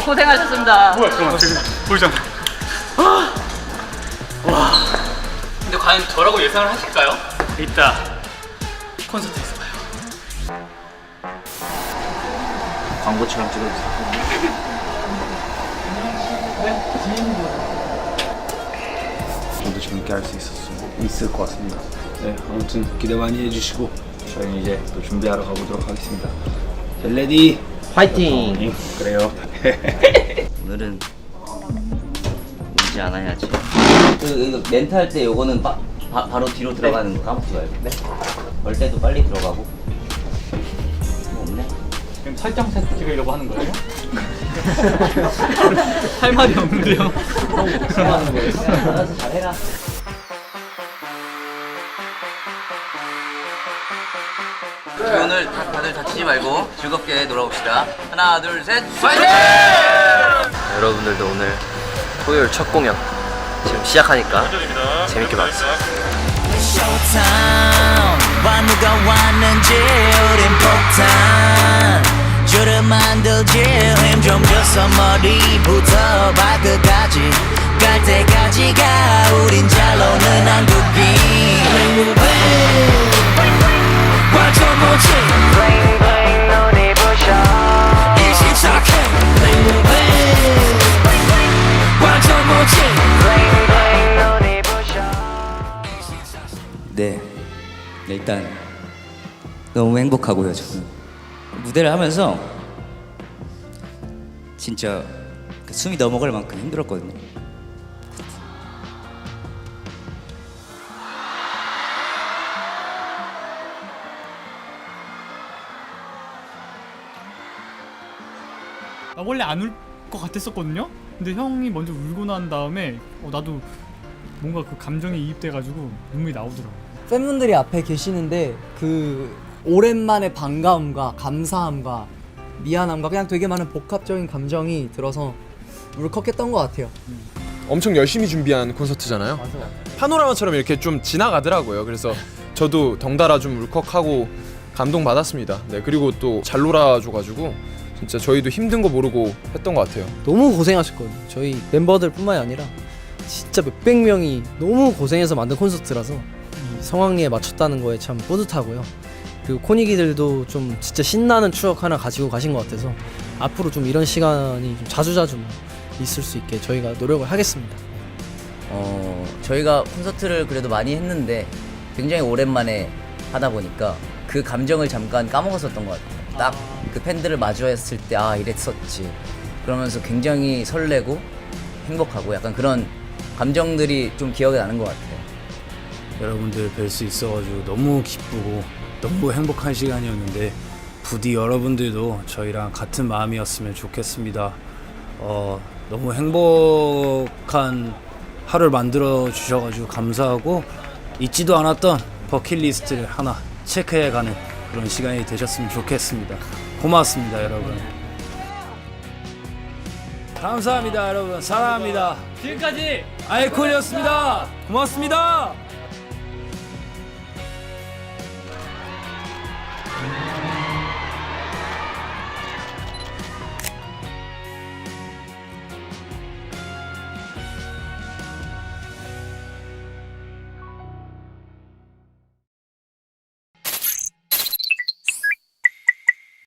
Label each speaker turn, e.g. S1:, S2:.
S1: 고생하셨습니다.
S2: 뭐야 잠깐만 지금 보이잖아.
S1: 와. 근데 과연 저라고 예상을 하실까요?
S2: 이따 콘서트에서 봐요.
S3: 광고처럼 찍어주세요. 좀 더 재밌게 할 수 있을 것 같습니다. 네, 아무튼 기대 많이 해주시고 저희는 이제 또 준비하러 가보도록 하겠습니다. 젤레디
S4: 화이팅!
S3: 그래요.
S4: 오늘은 울지 않아야지. 이거 멘트 할 때 요거는 바로 뒤로 들어가는 거 까먹지 말고. 네? 걸 때도 빨리 들어가고. 뭐 없네?
S2: 지금 설정set 찍으려고 하는 거예요? 할 말이 없는데요.
S4: 하는 거예요. 알아서 잘해라. 오늘 다들 다치지 말고 즐겁게 놀아봅시다. 하나, 둘, 셋, 파이팅!
S5: 여러분들도 오늘 토요일 첫 공연 지금 시작하니까 재밌게 봐주세요.
S6: 누가 왔는지 우린 폭탄 줄을 만들지 힘 좀 줘서 머리부터 발끝까지 갈 때까지가 우린 잘 노는 한국인 완전 멋진 Bling bling 눈이 부셔 24K Bling bling 완전 멋진 Bling bling 눈이 부셔. 네, 일단 너무 행복하고요. 저는 무대를 하면서 진짜 숨이 넘어갈 만큼 힘들었거든요.
S2: 나 원래 안 울 것 같았었거든요. 근데 형이 먼저 울고 난 다음에 나도 뭔가 그 감정에 이입돼가지고 눈물이 나오더라고.
S7: 팬분들이 앞에 계시는데 그 오랜만에 반가움과 감사함과 미안함과 그냥 되게 많은 복합적인 감정이 들어서 울컥했던 것 같아요.
S8: 엄청 열심히 준비한 콘서트잖아요.
S7: 맞아.
S8: 파노라마처럼 이렇게 좀 지나가더라고요. 그래서 저도 덩달아 좀 울컥하고 감동받았습니다. 네, 그리고 또 잘 놀아줘가지고 진짜 저희도 힘든 거 모르고 했던 것 같아요.
S7: 너무 고생하셨거든요. 저희 멤버들뿐만이 아니라 진짜 몇백 명이 너무 고생해서 만든 콘서트라서 이 성황리에 맞췄다는 거에 참 뿌듯하고요. 그리고 코니기들도 좀 진짜 신나는 추억 하나 가지고 가신 것 같아서 앞으로 좀 이런 시간이 좀 자주자주 있을 수 있게 저희가 노력을 하겠습니다.
S4: 저희가 콘서트를 그래도 많이 했는데 굉장히 오랜만에 하다 보니까 그 감정을 잠깐 까먹었었던 것 같아요. 딱 그 팬들을 마주했을 때 이랬었지. 그러면서 굉장히 설레고 행복하고 약간 그런 감정들이 좀 기억에 나는 것 같아요.
S9: 여러분들 뵐 수 있어가지고 너무 기쁘고 너무 행복한 시간이었는데 부디 여러분들도 저희랑 같은 마음이었으면 좋겠습니다. 너무 행복한 하루를 만들어 주셔가지고 감사하고 잊지도 않았던 버킷리스트를 하나 체크해가는 그런 시간이 되셨으면 좋겠습니다. 고맙습니다, 여러분. 감사합니다, 여러분. 사랑합니다.
S2: 지금까지
S9: 아이콘이었습니다. 고맙습니다.